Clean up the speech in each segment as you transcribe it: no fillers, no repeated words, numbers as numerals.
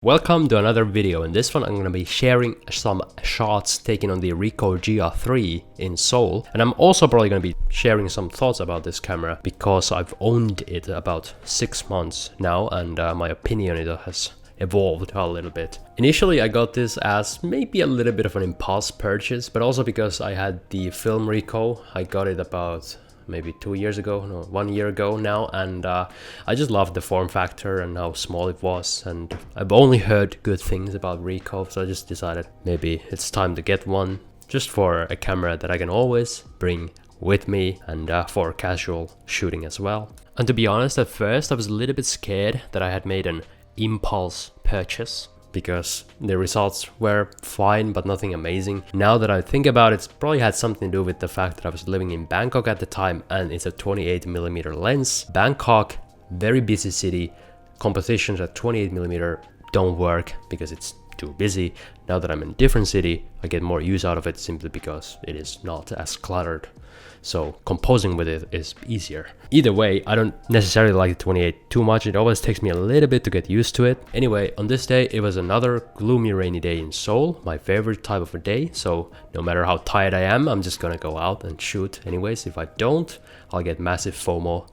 Welcome to another video. In this one I'm going to be sharing some shots taken on the Ricoh GR3 in Seoul, and I'm also probably going to be sharing some thoughts about this camera because I've owned it about 6 months now, and my opinion it has evolved a little bit. Initially I got this as maybe a little bit of an impulse purchase, but also because I had the film Ricoh. I got it about maybe 2 years ago, no, 1 year ago now, and I just loved the form factor and how small it was, and I've only heard good things about Ricoh, so I just decided maybe it's time to get one, just for a camera that I can always bring with me and for casual shooting as well. And to be honest, at first I was a little bit scared that I had made an impulse purchase, because the results were fine but nothing amazing. Now that I think about it, it's probably had something to do with the fact that I was living in Bangkok at the time and it's a 28mm lens. Bangkok, very busy city, compositions at 28mm don't work because it's too busy. Now that I'm in a different city, I get more use out of it simply because it is not as cluttered. So composing with it is easier. Either way, I don't necessarily like the 28 too much. It always takes me a little bit to get used to it. Anyway, on this day, it was another gloomy rainy day in Seoul, my favorite type of a day. So no matter how tired I am, I'm just gonna go out and shoot anyways. If I don't, I'll get massive FOMO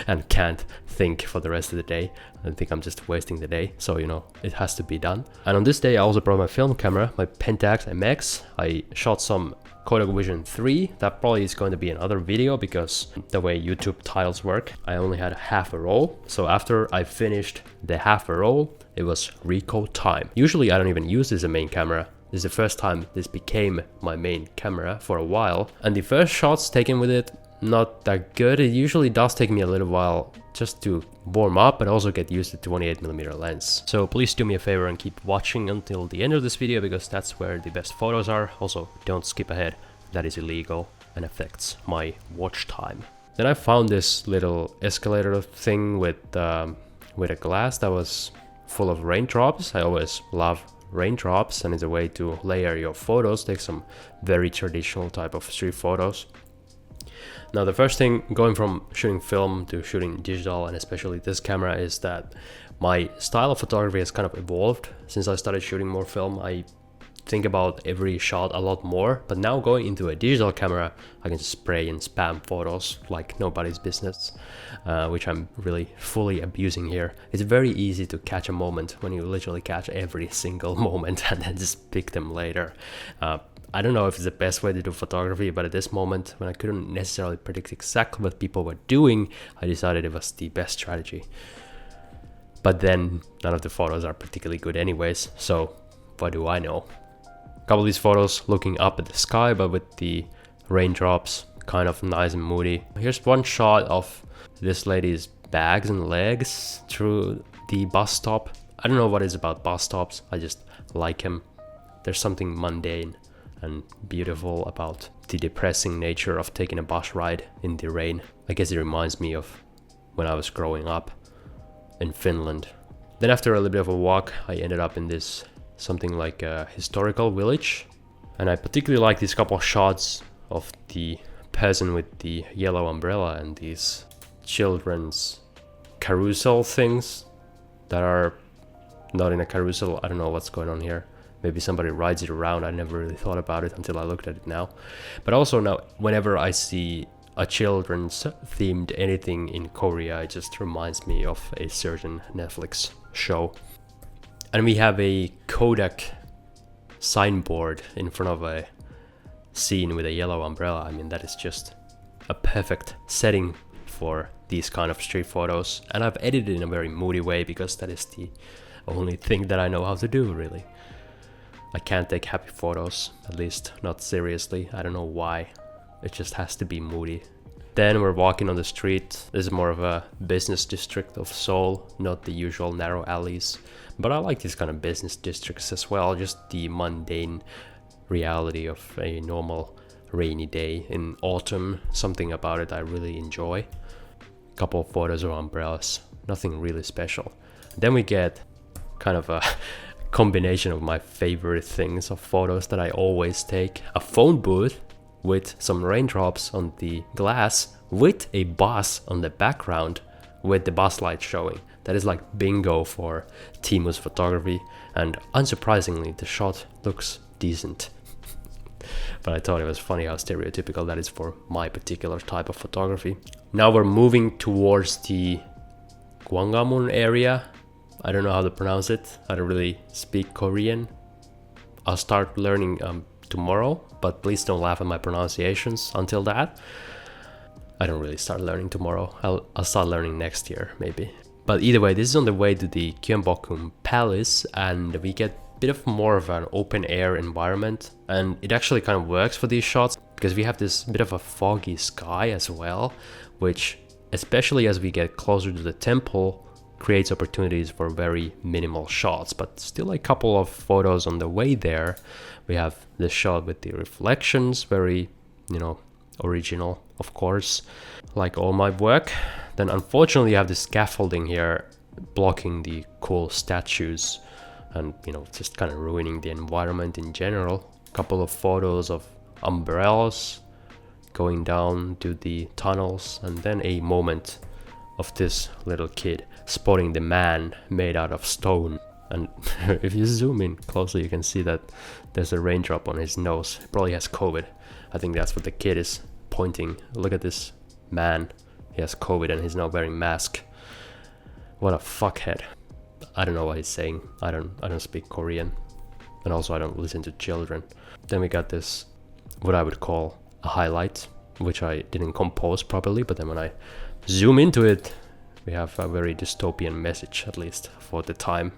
and can't think for the rest of the day. I think I'm just wasting the day, so you know, it has to be done. And on this day I also brought my film camera, my Pentax MX. I shot some Kodak Vision 3. That probably is going to be another video because the way YouTube titles work, I only had half a roll. So after I finished the half a roll, it was Ricoh time. Usually I don't even use this as a main camera. This is the first time this became my main camera for a while. And the first shots taken with it, not that good. It usually does take me a little while just to warm up and also get used to 28mm lens. So please do me a favor and keep watching until the end of this video because that's where the best photos are. Also, don't skip ahead. That is illegal and affects my watch time. Then I found this little escalator thing with a glass that was full of raindrops. I always love raindrops, and it's a way to layer your photos, take some very traditional type of street photos. Now the first thing going from shooting film to shooting digital, and especially this camera, is that my style of photography has kind of evolved since I started shooting more film. I think about every shot a lot more, but now going into a digital camera I can just spray and spam photos like nobody's business, which I'm really fully abusing here. It's very easy to catch a moment when you literally catch every single moment and then just pick them later. I don't know if it's the best way to do photography, but at this moment, when I couldn't necessarily predict exactly what people were doing, I decided it was the best strategy. But then none of the photos are particularly good anyways, so what do I know? A couple of these photos looking up at the sky, but with the raindrops, kind of nice and moody. Here's one shot of this lady's bags and legs through the bus stop. I don't know what it is about bus stops, I just like them. There's something mundane and beautiful about the depressing nature of taking a bus ride in the rain. I guess it reminds me of when I was growing up in Finland. Then after a little bit of a walk, I ended up in this something like a historical village, and I particularly like these couple of shots of the person with the yellow umbrella and these children's carousel things that are not in a carousel. I don't know what's going on here. Maybe somebody rides it around. I never really thought about it until I looked at it now. But also now, whenever I see a children's themed anything in Korea, it just reminds me of a certain Netflix show. And we have a Kodak signboard in front of a scene with a yellow umbrella. I mean, that is just a perfect setting for these kind of street photos. And I've edited it in a very moody way because that is the only thing that I know how to do, really. I can't take happy photos, at least not seriously. I don't know why. It just has to be moody. Then we're walking on the street. This is more of a business district of Seoul, not the usual narrow alleys. But I like these kind of business districts as well, just the mundane reality of a normal rainy day in autumn. Something about it I really enjoy. A couple of photos of umbrellas, nothing really special. Then we get kind of a combination of my favorite things of photos that I always take. A phone booth with some raindrops on the glass with a bus on the background with the bus light showing. That is like bingo for teemu's photography, and unsurprisingly the shot looks decent. But I thought it was funny how stereotypical that is for my particular type of photography. Now we're moving towards the Gwangamun area. I don't know how to pronounce it. I don't really speak Korean. I'll start learning tomorrow, but please don't laugh at my pronunciations until that. I don't really start learning tomorrow. I'll start learning next year, maybe. But either way, this is on the way to the Gyeongbokgung Palace, and we get a bit of more of an open air environment. And it actually kind of works for these shots, because we have this bit of a foggy sky as well, which, especially as we get closer to the temple, creates opportunities for very minimal shots. But still a couple of photos on the way there. We have this shot with the reflections, very, original, of course, like all my work. Then unfortunately you have the scaffolding here blocking the cool statues and, just kind of ruining the environment in general. A couple of photos of umbrellas going down to the tunnels, and then a moment of this little kid spotting the man made out of stone. And if you zoom in closely, you can see that there's a raindrop on his nose. He probably has COVID. I think that's what the kid is pointing. Look at this man. He has COVID and he's now wearing a mask. What a fuckhead. I don't know what he's saying. I don't speak Korean. And also I don't listen to children. Then we got this, what I would call a highlight, which I didn't compose properly, but then when I zoom into it, we have a very dystopian message, at least for the time,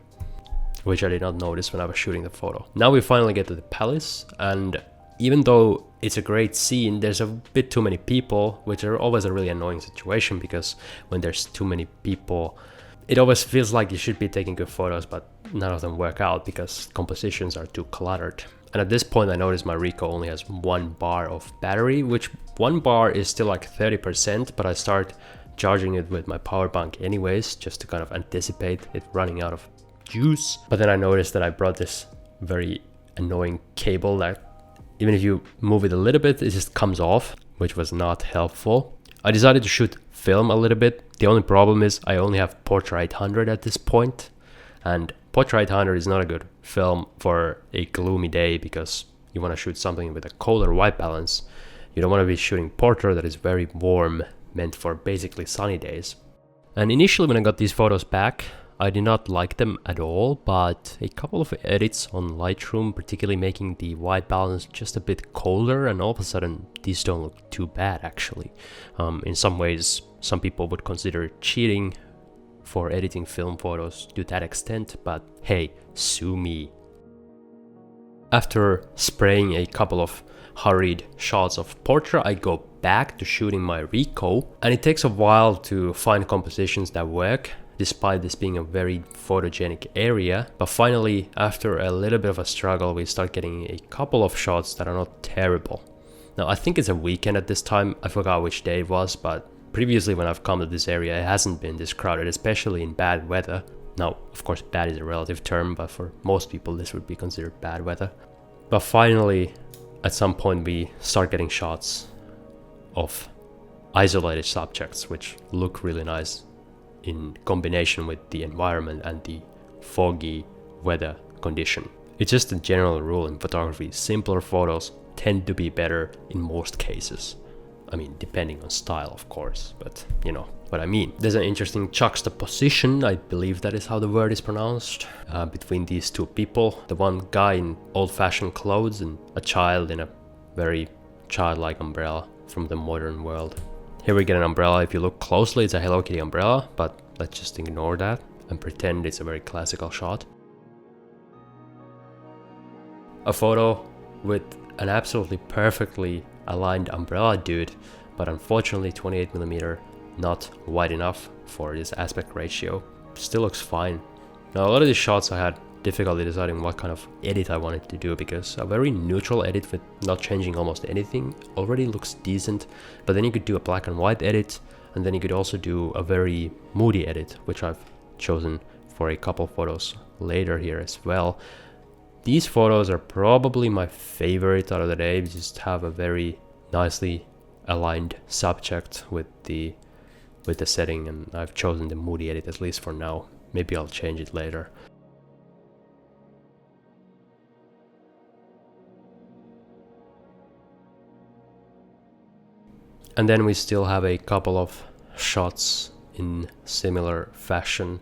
which I did not notice when I was shooting the photo. Now we finally get to the palace, and even though it's a great scene, there's a bit too many people, which are always a really annoying situation, because when there's too many people, it always feels like you should be taking good photos, but none of them work out because compositions are too cluttered. And at this point I noticed my Ricoh only has 1 bar of battery, which 1 bar is still like 30%, but I start charging it with my power bank anyways, just to kind of anticipate it running out of juice. But then I noticed that I brought this very annoying cable that even if you move it a little bit, it just comes off, which was not helpful. I decided to shoot film a little bit. The only problem is I only have Portra 800 at this point, and Portra 800 is not a good film for a gloomy day, because you want to shoot something with a colder white balance. You don't want to be shooting Portra that is very warm, meant for basically sunny days. And initially when I got these photos back, I did not like them at all, but a couple of edits on Lightroom, particularly making the white balance just a bit colder, and all of a sudden these don't look too bad actually. In some ways, some people would consider cheating for editing film photos to that extent, but hey, sue me. After spraying a couple of hurried shots of Portra, I go back to shooting my Ricoh, and it takes a while to find compositions that work, despite this being a very photogenic area. But finally, after a little bit of a struggle, we start getting a couple of shots that are not terrible. Now I think it's a weekend at this time, I forgot which day it was, but previously when I've come to this area it hasn't been this crowded, especially in bad weather. Now of course bad is a relative term, but for most people this would be considered bad weather. But finally at some point we start getting shots of isolated subjects which look really nice in combination with the environment and the foggy weather condition. It's just a general rule in photography, simpler photos tend to be better in most cases. I mean, depending on style of course, but you know what I mean. There's an interesting juxtaposition, I believe that is how the word is pronounced, between these two people. The one guy in old-fashioned clothes and a child in a very childlike umbrella from the modern world. Here we get an umbrella. If you look closely, it's a Hello Kitty umbrella, but let's just ignore that and pretend it's a very classical shot. A photo with an absolutely perfectly aligned umbrella dude, but unfortunately 28mm not wide enough for this aspect ratio. Still looks fine. Now a lot of these shots I had difficulty deciding what kind of edit I wanted to do, because a very neutral edit with not changing almost anything already looks decent, but then you could do a black and white edit, and then you could also do a very moody edit, which I've chosen for a couple photos later here as well. These photos are probably my favorite out of the day. We just have a very nicely aligned subject with the with the setting, and I've chosen the moody edit at least for now. Maybe I'll change it later. And then we still have a couple of shots in similar fashion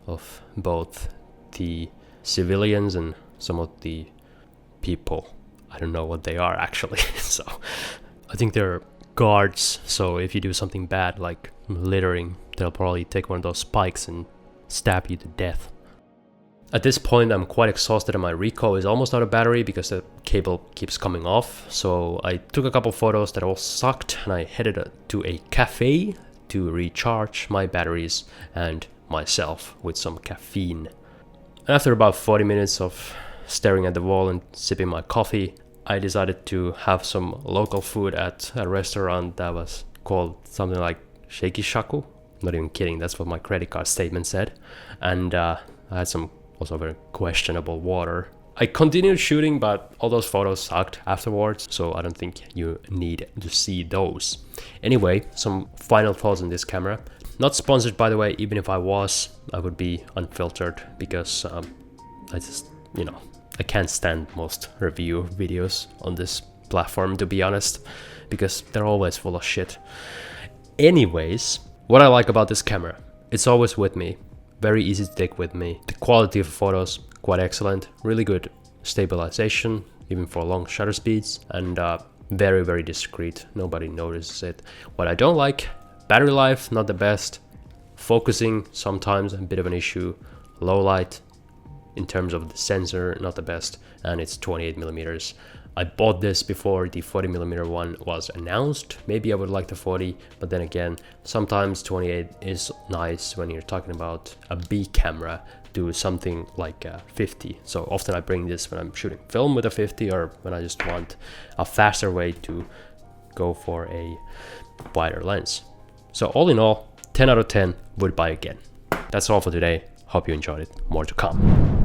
of both the civilians and some of the people. I don't know what they are actually. So I think they're guards, so if you do something bad like littering, they'll probably take one of those spikes and stab you to death. At this point I'm quite exhausted and my Ricoh is almost out of battery because the cable keeps coming off, so I took a couple photos that all sucked and I headed to a cafe to recharge my batteries and myself with some caffeine. After about 40 minutes of staring at the wall and sipping my coffee, I decided to have some local food at a restaurant that was called something like Shaky Shaku. Not even kidding, that's what my credit card statement said. And I had some also very questionable water. I continued shooting, but all those photos sucked afterwards, so I don't think you need to see those. Anyway, some final thoughts on this camera. Not sponsored, by the way. Even if I was, I would be unfiltered because I just, I can't stand most review videos on this platform, to be honest, because they're always full of shit. Anyways, what I like about this camera, it's always with me. Very easy to take with me. The quality of photos, quite excellent. Really good stabilization, even for long shutter speeds, and very, very discreet. Nobody notices it. What I don't like, battery life, not the best. Focusing, sometimes a bit of an issue. Low light, in terms of the sensor, not the best. And it's 28mm. I bought this before the 40mm one was announced. Maybe I would like the 40, but then again, sometimes 28 is nice when you're talking about a B camera to something like a 50. So often I bring this when I'm shooting film with a 50 or when I just want a faster way to go for a wider lens. So all in all, 10 out of 10 would buy again. That's all for today. Hope you enjoyed it. More to come.